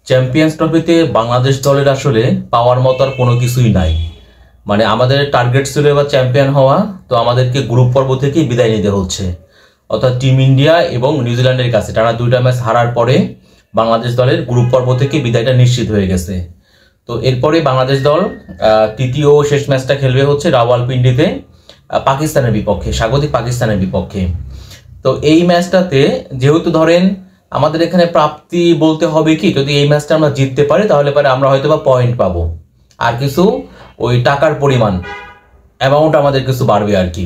Champions ট্রফিতে বাংলাদেশ দলের আসলে পাওয়ার মতো আর কোনো কিছুই নাই। মানে আমাদের টার্গেট ছিল এবার চ্যাম্পিয়ন হওয়া, তো আমাদেরকে গ্রুপ পর্ব থেকেই বিদায় নিতে হচ্ছে। অর্থাৎ টিম ইন্ডিয়া এবং নিউজিল্যান্ডের কাছে টানা 2টা ম্যাচ হারার পরে বাংলাদেশ দলের গ্রুপ পর্ব থেকে বিদায়টা নিশ্চিত হয়ে গেছে। তো এরপরে বাংলাদেশ দল তৃতীয় শেষ ম্যাচটা খেলবে হচ্ছে রাওয়ালপিন্ডিতে পাকিস্তানের বিপক্ষে, স্বাগতিক পাকিস্তানের বিপক্ষে। তো এই ম্যাচটাতে যেহেতু ধরেন আমাদের এখানে প্রাপ্তি বলতে হবে কি, যদি এই ম্যাচটা আমরা জিততে পারি তাহলে পরে আমরা হয়তো বা পয়েন্ট পাবো, আর কিছু ওই টাকার পরিমাণ অ্যামাউন্ট আমাদের কিছু বাড়বে আর কি,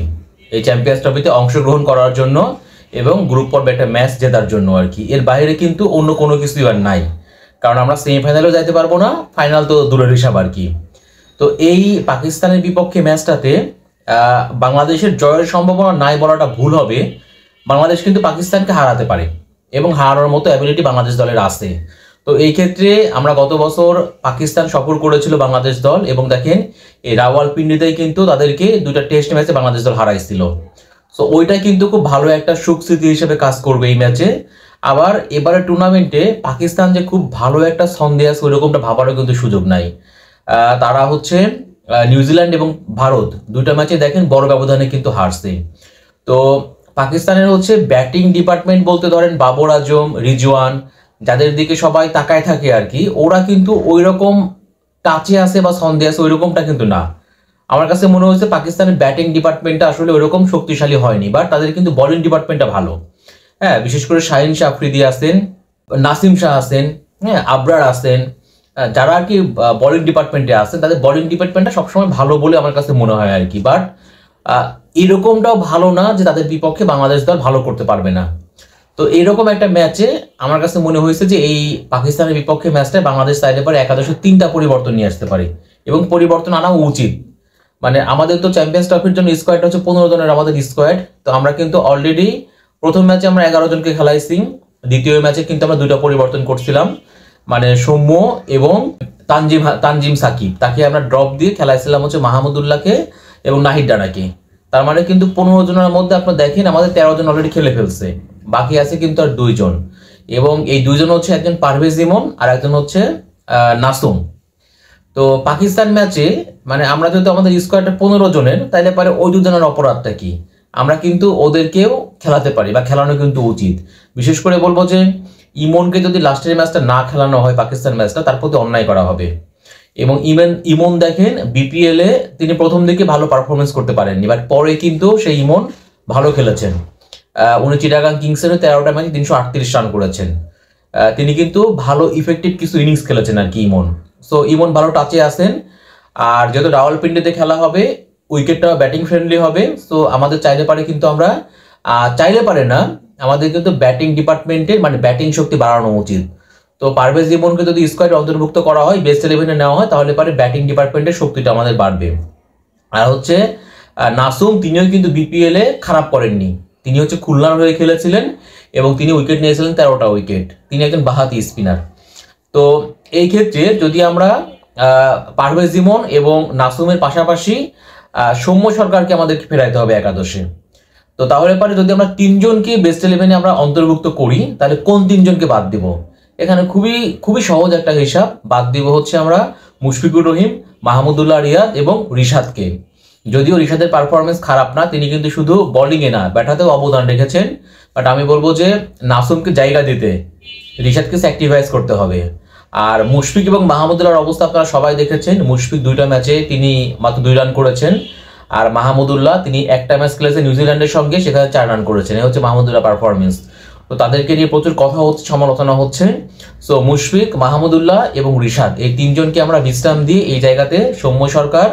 এই চ্যাম্পিয়ন্স ট্রফিতে অংশগ্রহণ করার জন্য এবং গ্রুপ পর্বে একটা ম্যাচ জেতার জন্য আর কি। এর বাইরে কিন্তু অন্য কোনো কিছুই আর নাই, কারণ আমরা সেমিফাইনালেও যাইতে পারবো না, ফাইনাল তো দূরের হিসাব আর কি। তো এই পাকিস্তানের বিপক্ষে ম্যাচটাতে বাংলাদেশের জয়ের সম্ভাবনা নাই বলাটা ভুল হবে। বাংলাদেশ কিন্তু পাকিস্তানকে হারাতে পারে এবং হারানোর মতো অ্যাবিলিটি বাংলাদেশ দলের আছে। তো এই ক্ষেত্রে আমরা গত বছর পাকিস্তান সফর করেছিল বাংলাদেশ দল, এবং দেখেন এই রাওয়ালপিন্ডিতেই কিন্তু তাদেরকে 2টা টেস্ট ম্যাচে বাংলাদেশ দল হারাইছিল। সো ওইটা কিন্তু খুব ভালো একটা সুখ স্মৃতি হিসেবে কাজ করবে এই ম্যাচে। আবার এবারে টুর্নামেন্টে পাকিস্তান যে খুব ভালো একটা ছন্দে আছে ওইরকমটা ভাবারও কিন্তু সুযোগ নাই। তারা হচ্ছে নিউজিল্যান্ড এবং ভারত 2টা ম্যাচে দেখেন বড় ব্যবধানে কিন্তু হারছে। তো পাকিস্তানের হচ্ছে ব্যাটিং ডিপার্টমেন্ট বলতে ধরেন বাবর আজম, রিজওয়ান, যাদের দিকে সবাই তাকায় থাকে আর কি, ওরা কিন্তু ওই রকম টাচে আছে বা ছন্দে আছে ওইরকমটা কিন্তু না। আমার কাছে মনে হচ্ছে পাকিস্তানের ব্যাটিং ডিপার্টমেন্টটা আসলে ওইরকম শক্তিশালী হয়নি, বাট তাদের কিন্তু বোলিং ডিপার্টমেন্টটা ভালো। হ্যাঁ, বিশেষ করে শাহিন শাহ আফ্রিদি আছেন, নাসিম শাহ আছেন, হ্যাঁ আবরার আছেন, যারা আর কি বোলিং ডিপার্টমেন্টে আছেন তাদের বোলিং ডিপার্টমেন্টটা সবসময় ভালো বলে আমার কাছে মনে হয় আর কি। বাট এরকমটাও ভালো না যে তাদের বিপক্ষে বাংলাদেশ দল ভালো করতে পারবে না। তো এইরকম একটা ম্যাচে আমার কাছে মনে হয়েছে যে এই পাকিস্তানের বিপক্ষে ম্যাচটায় বাংলাদেশ চাইলে পারে একাদশে 3টা পরিবর্তন নিয়ে আসতে পারে, এবং পরিবর্তন আনা উচিত। মানে আমাদের তো চ্যাম্পিয়ন্স ট্রফির জন্য স্কোয়াডটা হচ্ছে 15 জনের আমাদের স্কোয়াড। তো আমরা কিন্তু অলরেডি প্রথম ম্যাচে আমরা 11 জনকে খেলাইছি, দ্বিতীয় ম্যাচে কিন্তু আমরা 2টা পরিবর্তন করছিলাম, মানে সৌম্য এবং তানজিম সাকিব, তাকে আমরা ড্রপ দিয়ে খেলাইছিলাম হচ্ছে মাহমুদুল্লাহকে এবং নাহিদ রানাকে। তার মানে কিন্তু 15 জনের মধ্যে আপনারা দেখেন আমাদের 13 জন অলরেডি খেলে ফেলছে, বাকি আছে কিন্তু আর 2 জন, এবং এই 2 জন হচ্ছে একজন পারভেজ ইমন আর একজন হচ্ছে নাসুম। তো পাকিস্তান ম্যাচে মানে আমরা যদি আমাদের স্কোয়াডটা 15 জনের, তাইলে পারে ওই 2 জনের অপরাধটা কি, আমরা কিন্তু ওদেরকেও খেলাতে পারি বা খেলানো কিন্তু উচিত। বিশেষ করে বলবো যে ইমনকে যদি লাস্টের ম্যাচটা না খেলানো হয় পাকিস্তান ম্যাচটা, তার প্রতি অন্যায় করা হবে। এবং ইমন দেখেন বিপিএল এ তিনি প্রথম দিকে ভালো পারফরমেন্স করতে পারেননি, বাট পরে কিন্তু সেই ইমন ভালো খেলেছেন। উনি চিটাগাং কিংসের 13টা ম্যাচে 338 রান করেছেন। তিনি কিন্তু ভালো ইফেক্টিভ কিছু ইনিংস খেলেছেন আর কি ইমন। সো ইমন ভালো টাচে আছেন। আর যেহেতু রাওয়ালপিন্ডিতে খেলা হবে, উইকেটটা ব্যাটিং ফ্রেন্ডলি হবে, সো আমাদের চাইলে পারে কিন্তু আমরা চাইলে পারে না, আমাদের কিন্তু ব্যাটিং ডিপার্টমেন্টের মানে ব্যাটিং শক্তি বাড়ানো উচিত। তো পারভেজ ইমনকে যদি স্কোয়াডে অন্তর্ভুক্ত করা হয়, বেস্ট 11-এ নেওয়া হয়, তাহলে পারে ব্যাটিং ডিপার্টমেন্টের শক্তিটা আমাদের বাড়বে। আর হচ্ছে নাসুম, তিনিও কিন্তু বিপিএল এ খারাপ করেননি, তিনি হচ্ছে খুলনার হয়ে খেলেছিলেন এবং তিনি উইকেট নিয়েছিলেন 13টা উইকেট, তিনি একজন বাহাতি স্পিনার। তো এই ক্ষেত্রে যদি আমরা পারভেজ ইমন এবং নাসুমের পাশাপাশি সৌম্য সরকারকে আমাদেরকে ফেরাইতে হবে একাদশে। তো তাহলে পারে যদি আমরা 3 জনকে বেস্ট 11-এ আমরা অন্তর্ভুক্ত করি, তাহলে কোন 3 জনকে বাদ দিব? এখানে খুবই সহজ একটা হিসাব, বাদ দিব হচ্ছে আমরা মুশফিকুর রহিম, মাহমুদুল্লাহ রিয়াদ এবং রিশাদকে। যদিও রিশাদের পারফরমেন্স খারাপ না, তিনি কিন্তু শুধু বোলিংয়ে না ব্যাটাতেও অবদান রেখেছেন, বাট আমি বলবো যে নাসুমকে জায়গা দিতে রিশাদকে স্যাক্রিফাইস করতে হবে। আর মুশফিক এবং মাহমুদুল্লাহর অবস্থা আপনারা সবাই দেখেছেন, মুশফিক 2টা ম্যাচে তিনি মাত্র 2 রান করেছেন, আর মাহমুদুল্লাহ তিনি একটা ম্যাচ খেলেছেন নিউজিল্যান্ডের সঙ্গে, সেখানে 4 রান করেছেন। এই হচ্ছে মাহমুদুল্লাহ পারফরমেন্স। তো তাদেরকে নিয়ে প্রচুর কথা হচ্ছে, সমালোচনা হচ্ছে। সো মুশফিক, মাহমুদুল্লাহ এবং রিশাদ, এই 3 জনকে আমরা বিশ্রাম দিয়ে এই জায়গাতে সৌম্য সরকার,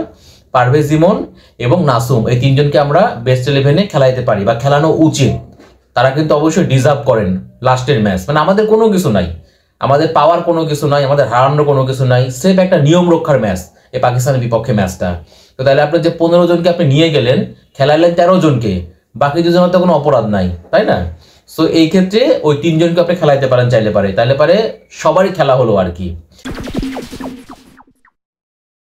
পারভেজ ইমন এবং নাসুম, এই 3 জনকে আমরা বেস্ট 11-এ খেলাইতে পারি বা খেলানো উচিত। তারা কিন্তু অবশ্যই ডিজার্ভ করেন লাস্টের ম্যাচ। মানে আমাদের কোনো কিছু নাই, আমাদের পাওয়ার কোনো কিছু নাই, আমাদের হারানোর কোনো কিছু নাই, সেফ একটা নিয়ম রক্ষার ম্যাচ এই পাকিস্তানের বিপক্ষে ম্যাচটা। তো তাহলে আপনি যে 15 জনকে আপনি নিয়ে গেলেন, খেলাইলেন 13 জনকে, বাকি 2 জনের তো কোনো অপরাধ নাই, তাই না? সো এই ক্ষেত্রে ওই 3 জনকে আপনি খেলাইতে পারেন চাইলে পারে, তাহলে পারে সবারই খেলা হলো আর কি।